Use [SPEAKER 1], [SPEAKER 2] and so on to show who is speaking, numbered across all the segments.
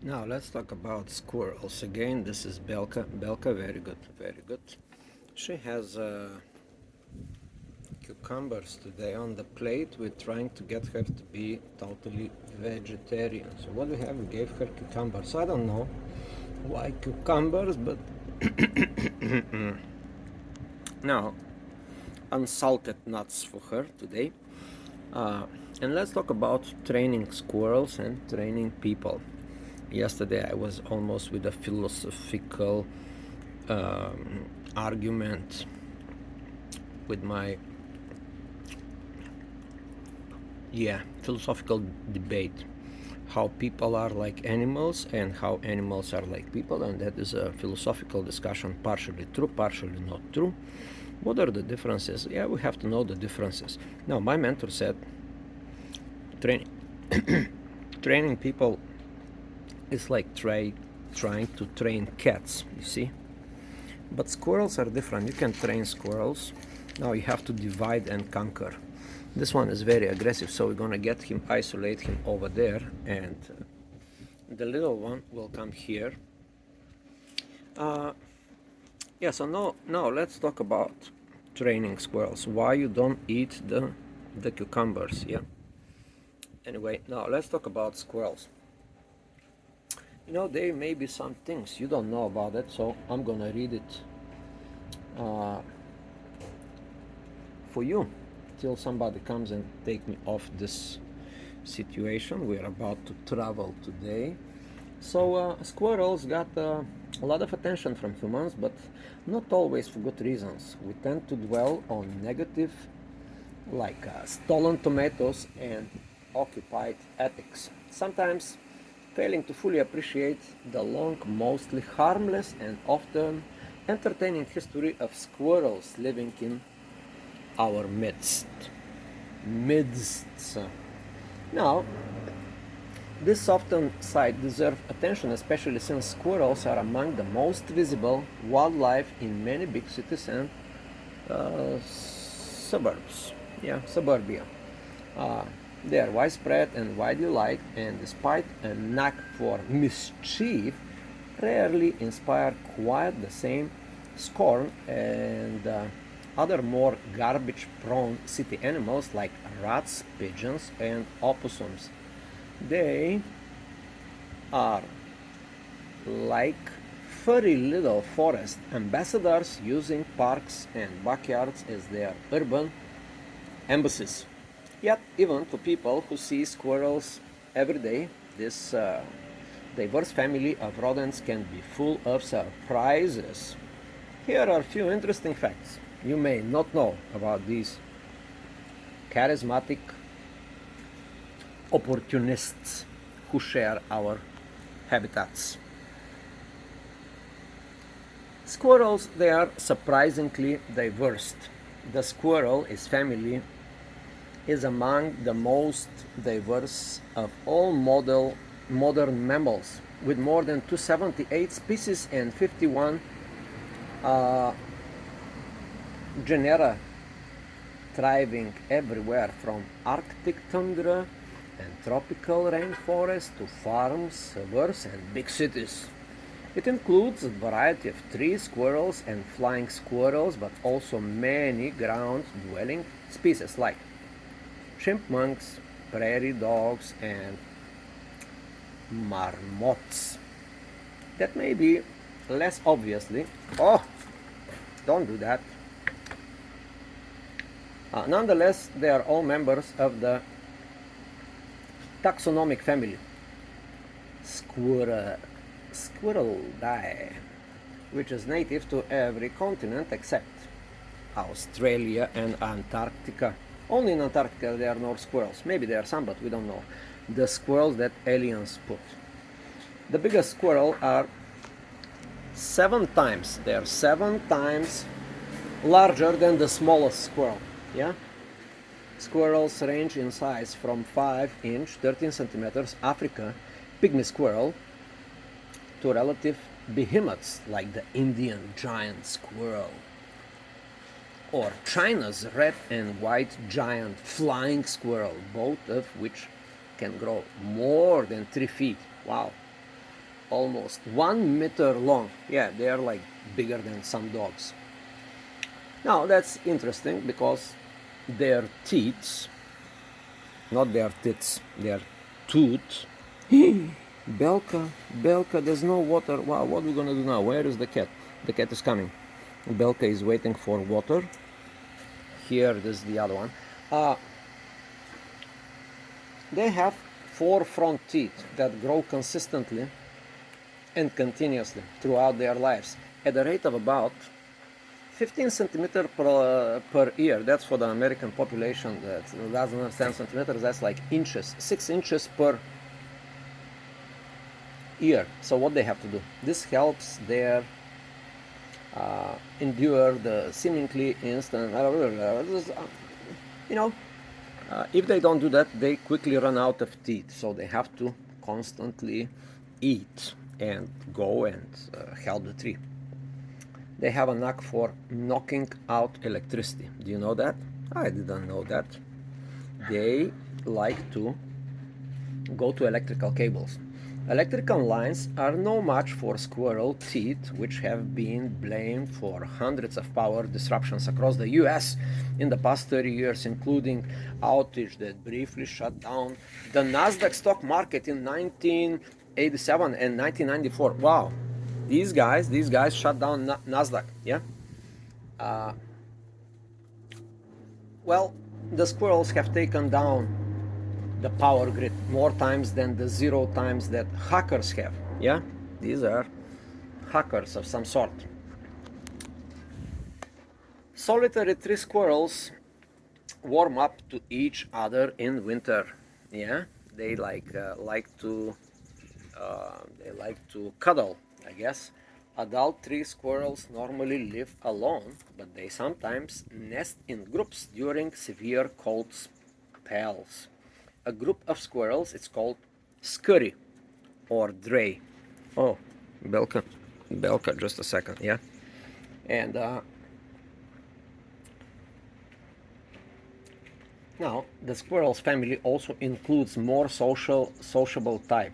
[SPEAKER 1] Now let's talk about squirrels again. This is Belka. Belka, very good, very good. She has cucumbers today on the plate. We're trying to get her to be totally vegetarian. So what we have, we gave her cucumbers. I don't know why cucumbers, but now unsalted nuts for her today. And let's talk about training squirrels and training people. Yesterday I was almost with a philosophical argument with my philosophical debate, how people are like animals and how animals are like people, and that is a philosophical discussion, partially true, partially not true. What are the differences? Yeah, we have to know the differences. Now, my mentor said training people is like trying to train cats, you see. But squirrels are different. You can train squirrels. Now you have to divide and conquer. This one is very aggressive, so we're gonna get him, isolate him over there, and the little one will come here. So now let's talk about training squirrels. Why you don't eat the cucumbers? Yeah. Anyway, now let's talk about squirrels. You know, there may be some things you don't know about it, so I'm gonna read it for you till somebody comes and take me off this situation. We're about to travel today. So squirrels got a lot of attention from humans, but not always for good reasons. We tend to dwell on negative, like stolen tomatoes and occupied ethics, sometimes failing to fully appreciate the long, mostly harmless and often entertaining history of squirrels living in our midst. Now, this softened side deserves attention, especially since squirrels are among the most visible wildlife in many big cities and suburbs. Suburbia. They are widespread and widely liked, and despite a knack for mischief, rarely inspire quite the same scorn and other more garbage-prone city animals like rats, pigeons, and opossums. They are like furry little forest ambassadors, using parks and backyards as their urban embassies. Yet, even to people who see squirrels every day, this diverse family of rodents can be full of surprises. Here are a few interesting facts you may not know about these charismatic opportunists who share our habitats. Squirrels, they are surprisingly diverse. The squirrel, its family, is among the most diverse of all modern mammals, with more than 278 species and 51 genera thriving everywhere from Arctic tundra and tropical rainforest to farms, suburbs, and big cities. It includes a variety of tree squirrels and flying squirrels, but also many ground-dwelling species like chipmunks, prairie dogs, and marmots. That may be less obviously. Oh, don't do that. Nonetheless, they are all members of the taxonomic family Squirrelidae, which is native to every continent except Australia and Antarctica. Only in Antarctica there are no squirrels. Maybe there are some, but we don't know. The squirrels that aliens put. The biggest squirrel are 7 times. They are 7 times larger than the smallest squirrel. Yeah. Squirrels range in size from 5-inch, 13 centimeters Africa pygmy squirrel to relative behemoths like the Indian giant squirrel or China's red and white giant flying squirrel, both of which can grow more than 3 feet. Wow. almost 1 meter long. Yeah, they are like bigger than some dogs. Now that's interesting because their teeth, not their tits, their tooth. Belka, there's no water. Wow, what are we gonna do now? Where is the cat? The cat is coming. Belka is waiting for water. Here, this is the other one. They have 4 front teeth that grow consistently and continuously throughout their lives at the rate of about 15 centimeters per year. That's for the American population that doesn't understand centimeters. That's like inches, 6 inches per year. So what they have to do? This helps their endure the seemingly instant, if they don't do that, they quickly run out of teeth. So they have to constantly eat and go and help the tree. They have a knack for knocking out electricity. Do you know that? I didn't know that. They like to go to electrical cables. Electrical lines are no match for squirrel teeth, which have been blamed for hundreds of power disruptions across the US in the past 30 years, including outage that briefly shut down the Nasdaq stock market in 1987 and 1994. Wow, these guys shut down Nasdaq. Yeah. Well, the squirrels have taken down the power grid more times than the 0 times that hackers have. Yeah, these are hackers of some sort. Solitary tree squirrels warm up to each other in winter. Yeah, they like to cuddle, I guess. Adult tree squirrels normally live alone, but they sometimes nest in groups during severe cold spells. A group of squirrels, it's called scurry or dray. Oh, Belka, just a second, yeah. And now the squirrels family also includes more sociable type.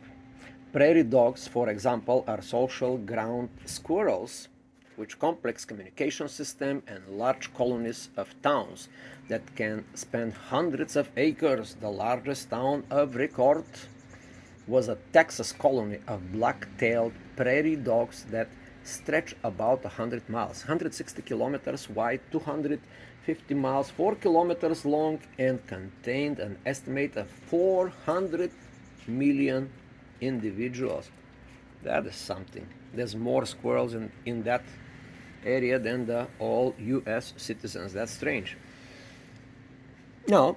[SPEAKER 1] Prairie dogs, for example, are social ground squirrels with complex communication system and large colonies of towns that can span hundreds of acres. The largest town of record was a Texas colony of black-tailed prairie dogs that stretched about 100 miles, 160 kilometers wide, 250 miles, 4 kilometers long, and contained an estimate of 400 million individuals. That is something. There's more squirrels in that area than the all US citizens. That's strange. Now,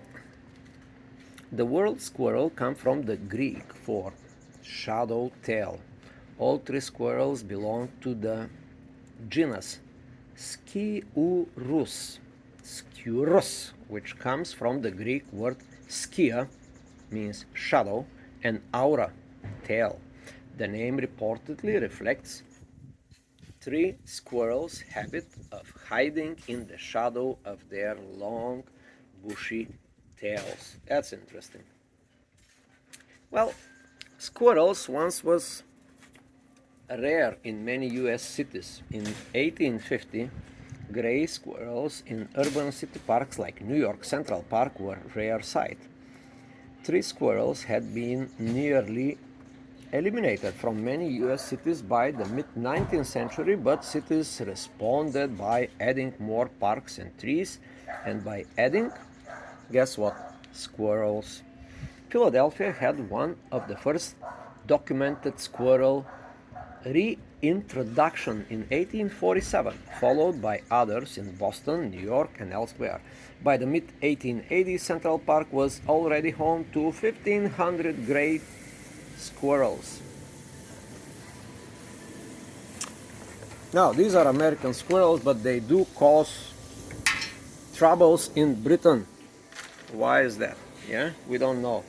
[SPEAKER 1] the word squirrel comes from the Greek for shadow tail. All 3 squirrels belong to the genus SQIRRELS, which comes from the Greek word skia, means shadow, and aura, tail. The name reportedly reflects 3 squirrels' habit of hiding in the shadow of their long, bushy tails. That's interesting. Well, squirrels once was rare in many US cities. In 1850, gray squirrels in urban city parks like New York Central Park were rare sight. 3 squirrels had been nearly eliminated from many US cities by the mid-19th century, but cities responded by adding more parks and trees, and by adding, guess what, squirrels. Philadelphia had one of the first documented squirrel reintroduction in 1847, followed by others in Boston, New York, and elsewhere. By the mid-1880s, Central Park was already home to 1,500 gray squirrels. Now, these are American squirrels, but they do cause troubles in Britain. Why is that? Yeah, we don't know.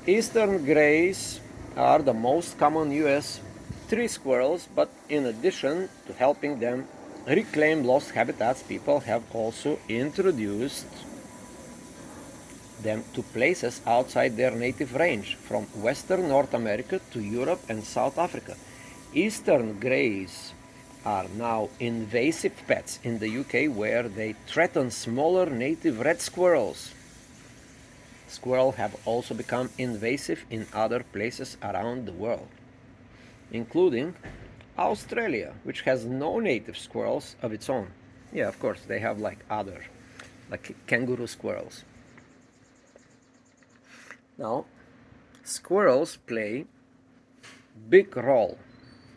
[SPEAKER 1] Eastern greys are the most common US tree squirrels, but in addition to helping them reclaim lost habitats, people have also introduced them to places outside their native range, from western North America to Europe and South Africa. Eastern greys are now invasive pets in the UK, where they threaten smaller native red squirrels. Squirrels have also become invasive in other places around the world, including Australia, which has no native squirrels of its own. Yeah, of course, they have like kangaroo squirrels. Now, squirrels play big role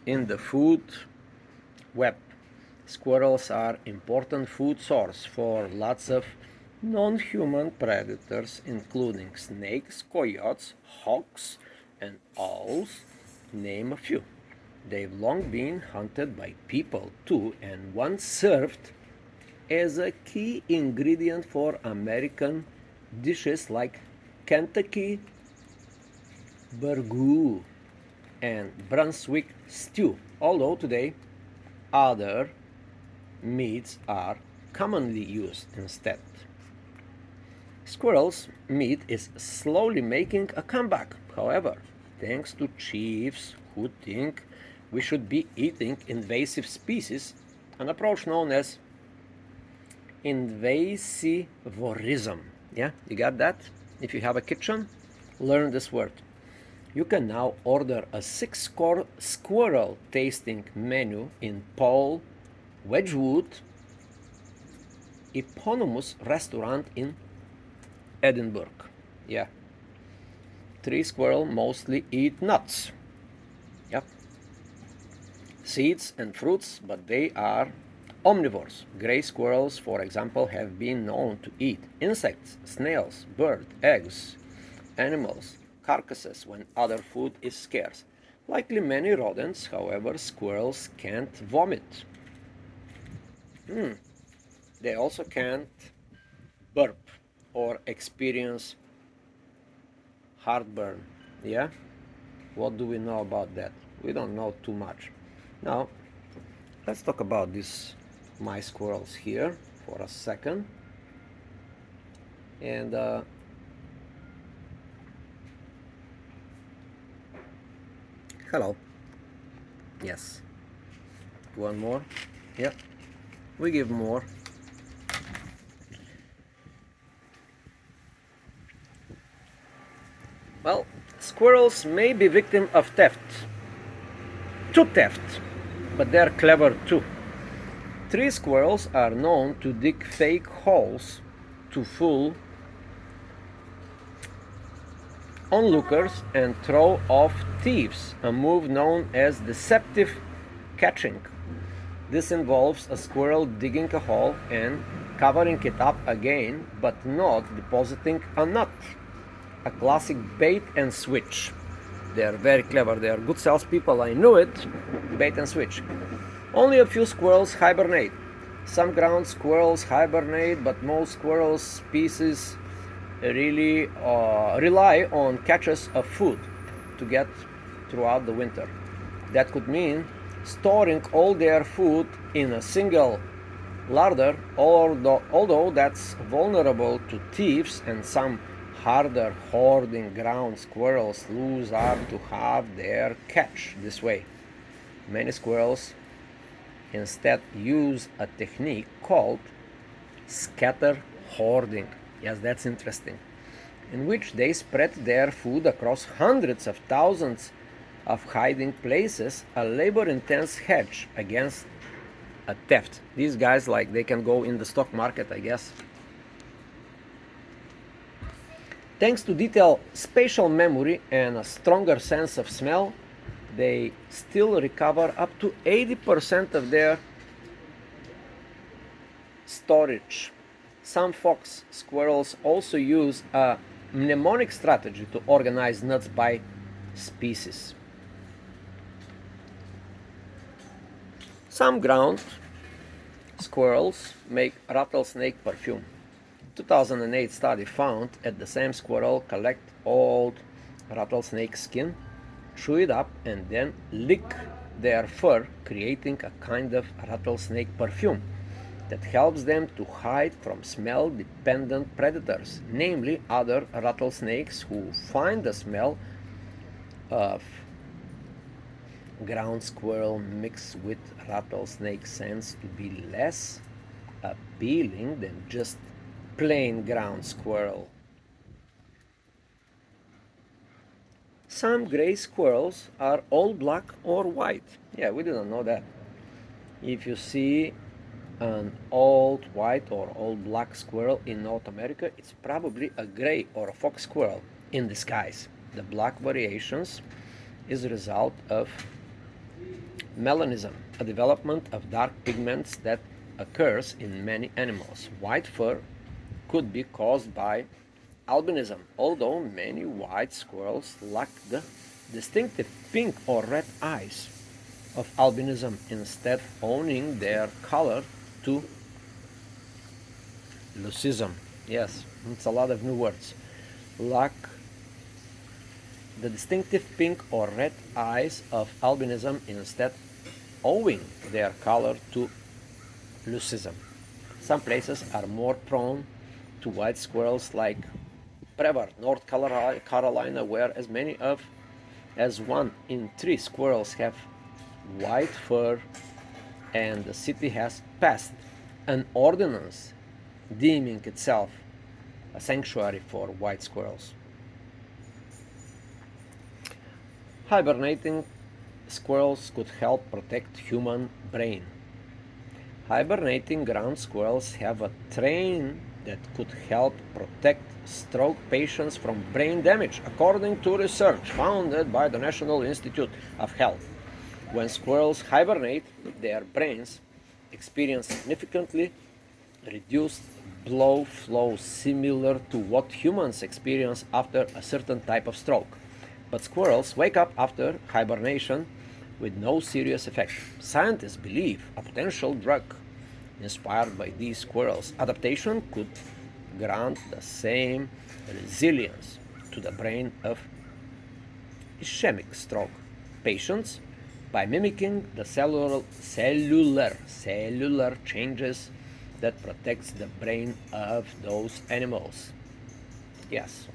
[SPEAKER 1] in the food web. Squirrels are important food source for lots of non-human predators, including snakes, coyotes, hawks, and owls, name a few. They've long been hunted by people too, and once served as a key ingredient for American dishes like Kentucky burgoo and Brunswick stew, although today other meats are commonly used instead. Squirrels' meat is slowly making a comeback, however, thanks to chiefs who think we should be eating invasive species, an approach known as invasivorism. Yeah, you got that? If you have a kitchen, learn this word. You can now order a squirrel tasting menu in Paul Wedgwood eponymous restaurant in Edinburgh. Yeah. Tree squirrel mostly eat nuts. Yep. Seeds and fruits, but they are omnivores. Gray squirrels, for example, have been known to eat insects, snails, bird, eggs, animals, carcasses when other food is scarce. Likely many rodents, however, squirrels can't vomit. They also can't burp or experience heartburn. Yeah? What do we know about that? We don't know too much. Now, let's talk about these my squirrels here for a second. And hello. Yes. One more. Yeah. We give more. Well, squirrels may be victim of theft. To theft. But they're clever too. Tree squirrels are known to dig fake holes to fool onlookers and throw off thieves, a move known as deceptive catching. This involves a squirrel digging a hole and covering it up again, but not depositing a nut. A classic bait and switch. They are very clever, they are good salespeople, I knew it. Bait and switch. Only a few squirrels hibernate. Some ground squirrels hibernate, but most squirrel species really rely on catches of food to get throughout the winter. That could mean storing all their food in a single larder, although that's vulnerable to thieves, and some harder hoarding ground squirrels lose out to have their catch this way. Many squirrels instead use a technique called scatter hoarding. Yes, that's interesting. In which they spread their food across hundreds of thousands of hiding places, a labor-intense hedge against a theft. These guys, like, they can go in the stock market, I guess. Thanks to detailed spatial memory and a stronger sense of smell, they still recover up to 80% of their storage. Some fox squirrels also use a mnemonic strategy to organize nuts by species. Some ground squirrels make rattlesnake perfume. 2008 study found that the same squirrel collect old rattlesnake skin, chew it up, and then lick their fur, creating a kind of rattlesnake perfume. that helps them to hide from smell-dependent predators, namely other rattlesnakes who find the smell of ground squirrel mixed with rattlesnake scents to be less appealing than just plain ground squirrel. Some gray squirrels are all black or white. Yeah, we didn't know that. If you see an old white or old black squirrel in North America, it's probably a gray or a fox squirrel in disguise. The black variations is a result of melanism, a development of dark pigments that occurs in many animals. White fur could be caused by albinism, although many white squirrels lack the distinctive pink or red eyes of albinism, instead owing their color to lucism. Yes, it's a lot of new words. Lack the distinctive pink or red eyes of albinism, instead owing their color to lucism. Some places are more prone to white squirrels, like Brevard, North Carolina, where as many as 1 in 3 squirrels have white fur, and the city has passed an ordinance deeming itself a sanctuary for white squirrels. Hibernating squirrels could help protect human brain. Hibernating ground squirrels have a train that could help protect stroke patients from brain damage, according to research founded by the National Institute of Health. When squirrels hibernate, their brains experience significantly reduced blood flow, similar to what humans experience after a certain type of stroke. But squirrels wake up after hibernation with no serious effect. Scientists believe a potential drug inspired by these squirrels' adaptation could grant the same resilience to the brain of ischemic stroke patients by mimicking the cellular changes that protects the brain of those animals. Yes.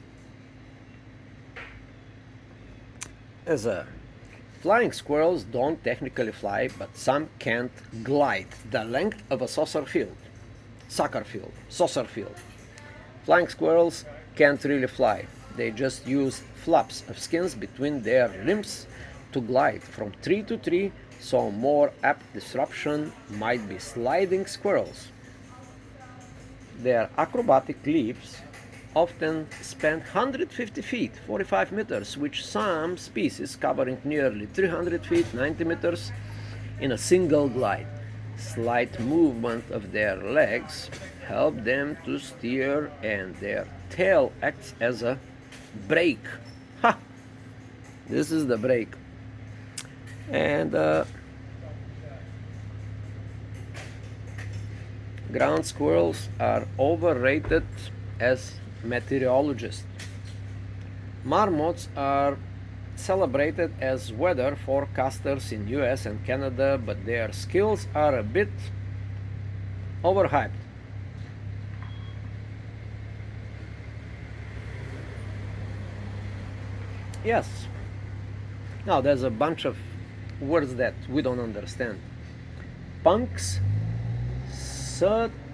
[SPEAKER 1] Flying squirrels don't technically fly, but some can't glide the length of a soccer field. Flying squirrels can't really fly. They just use flaps of skins between their limbs to glide from tree to tree, so more apt disruption might be sliding squirrels. Their acrobatic leaps often span 150 feet, 45 meters, which some species covering nearly 300 feet, 90 meters, in a single glide. Slight movement of their legs help them to steer, and their tail acts as a brake. Ha! This is the brake. And ground squirrels are overrated as meteorologists. Marmots are celebrated as weather forecasters in US and Canada, but their skills are a bit overhyped. Yes. Now there's a bunch of words that we don't understand. Punk's Saturnae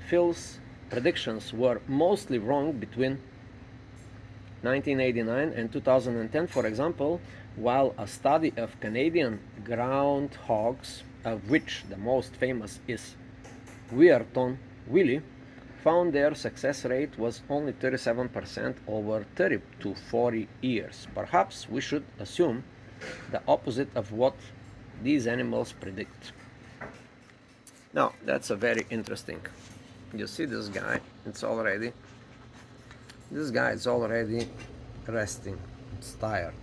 [SPEAKER 1] Phil's predictions were mostly wrong between 1989 and 2010, for example, while a study of Canadian groundhogs, of which the most famous is Weirton Willie, found their success rate was only 37% over 30 to 40 years. Perhaps we should assume the opposite of what these animals predict. Now, that's a very interesting. You see this guy, this guy is already resting. It's tired.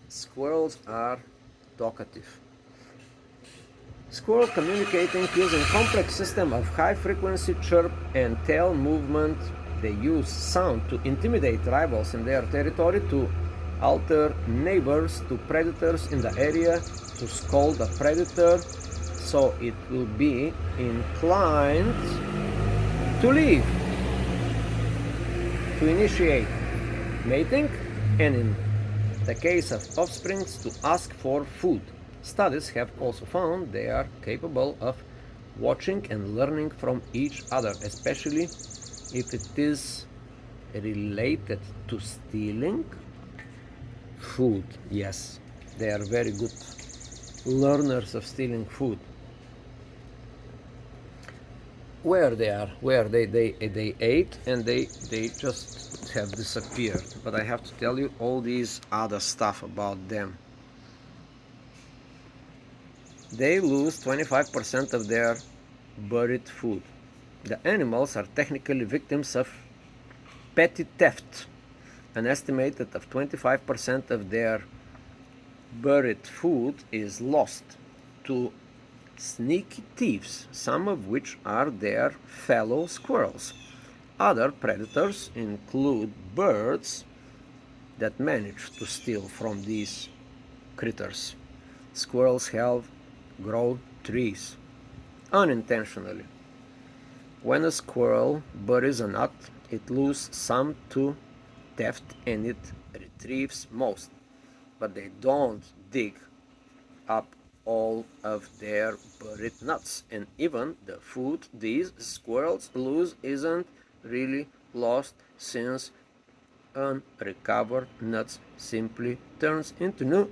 [SPEAKER 1] Squirrels are talkative. Squirrel communicating using complex system of high frequency chirp and tail movement. They use sound to intimidate rivals in their territory, to alert neighbors to predators in the area, to scold a predator, so it will be inclined to leave, to initiate mating, and in the case of offsprings, to ask for food. Studies have also found they are capable of watching and learning from each other, especially if it is related to stealing food. Yes, they are very good learners of stealing food. Where they ate and they just have disappeared. But I have to tell you all these other stuff about them. They lose 25% of their buried food. The animals are technically victims of petty theft. An estimated of 25% of their buried food is lost to sneaky thieves, some of which are their fellow squirrels. Other predators include birds that manage to steal from these critters. Squirrels have grown trees unintentionally. When a squirrel buries a nut, it loses some to theft and it retrieves most, but they don't dig up all of their buried nuts, and even the food these squirrels lose isn't really lost, since unrecovered nuts simply turns into new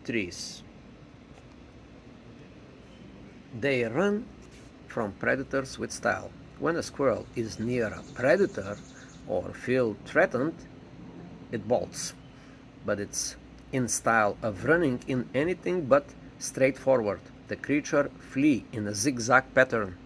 [SPEAKER 1] trees. They run from predators with style. When a squirrel is near a predator or feels threatened, it bolts, but it's in style of running in anything but straightforward. The creature flee in a zigzag pattern.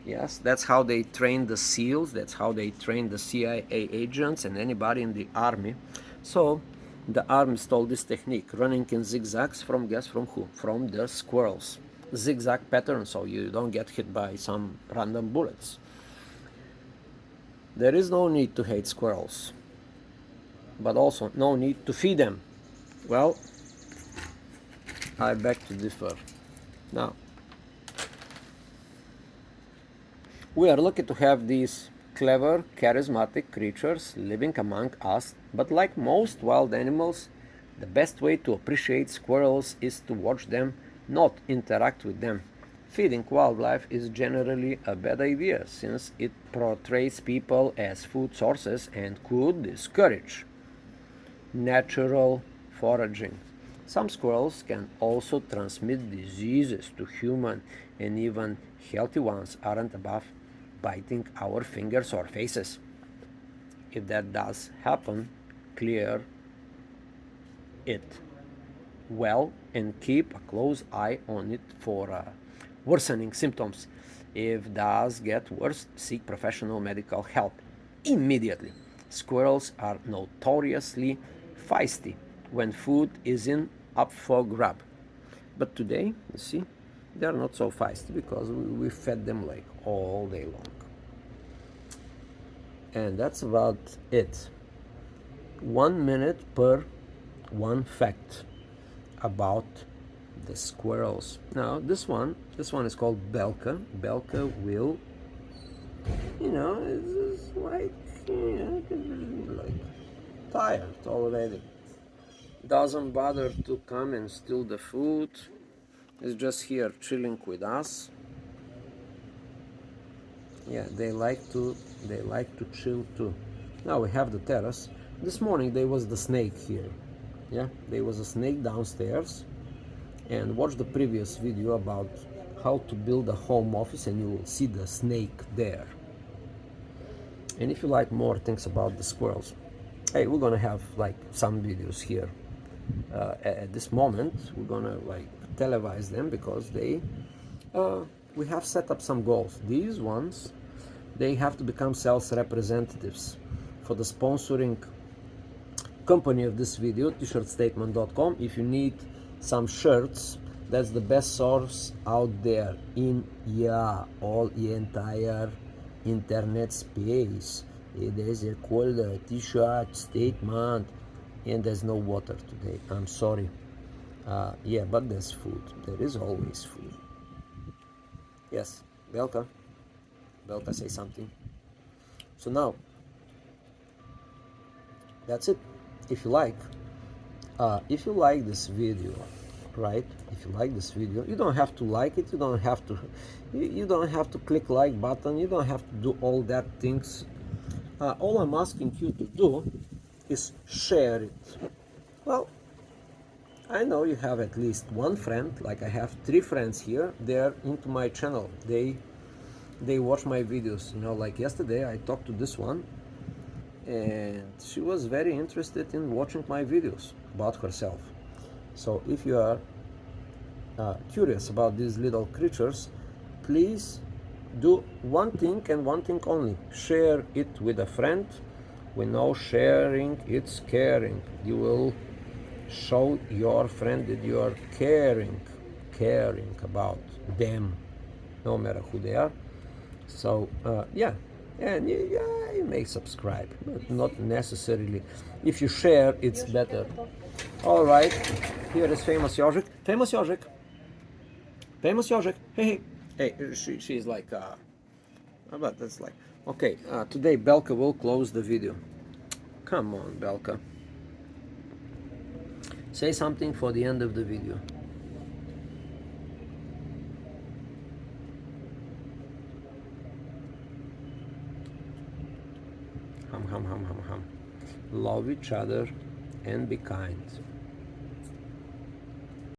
[SPEAKER 1] Yes, that's how they train the SEALs, that's how they train the CIA agents and anybody in the army. So the army stole this technique, running in zigzags from, guess from who? From the squirrels. Zigzag pattern, so you don't get hit by some random bullets. There is no need to hate squirrels, but also no need to feed them. Well, I beg to differ. Now, we are lucky to have these clever, charismatic creatures living among us, but like most wild animals, the best way to appreciate squirrels is to watch them, not interact with them. Feeding wildlife is generally a bad idea, since it portrays people as food sources and could discourage natural foraging. Some squirrels can also transmit diseases to humans, and even healthy ones aren't above biting our fingers or faces. If that does happen, clear it well and keep a close eye on it for worsening symptoms. If does get worse, seek professional medical help immediately. Squirrels are notoriously feisty when food isn't up for grab. But today, you see, they're not so feisty because we fed them like all day long. And that's about it. 1 minute per one fact about the squirrels. Now this one is called Belka. Belka will, is like, like tired already. Doesn't bother to come and steal the food. It's just here chilling with us. Yeah, they like to chill too. Now we have the terrace. This morning there was the snake here. Yeah, there was a snake downstairs. And watch the previous video about how to build a home office and you will see the snake there. And if you like more things about the squirrels, hey, we're gonna have like some videos here. At this moment we're gonna like televise them because we have set up some goals. These ones, they have to become sales representatives for the sponsoring company of this video, tshirtstatement.com. If you need some shirts, that's the best source out there in all the entire internet space. It is called a t-shirt statement, and there's no water today. I'm sorry. Yeah, but there's food. There is always food. Yes, Belka. Belka, say something. So now, that's it. If you like, this video, right? If you like this video, you don't have to like it. You don't have to. You don't have to click like button. You don't have to do all that things. All I'm asking you to do is share it. Well, I know you have at least one friend. Like I have 3 friends here. They're into my channel. They watch my videos. You know, like yesterday I talked to this one, and she was very interested in watching my videos about herself. So if you are curious about these little creatures, please do one thing and one thing only: share it with a friend. We know sharing it's caring. You will show your friend that you are caring about them, no matter who they are. So yeah, and you may subscribe, but not necessarily. If you share, it's better. All right, here is famous Jožek. Famous Jožek. Famous Jožek. Hey, hey. Hey, she's like, but that's like, okay. Today Belka will close the video. Come on, Belka. Say something for the end of the video. Hum, hum, hum, hum, hum. Love each other and be kind.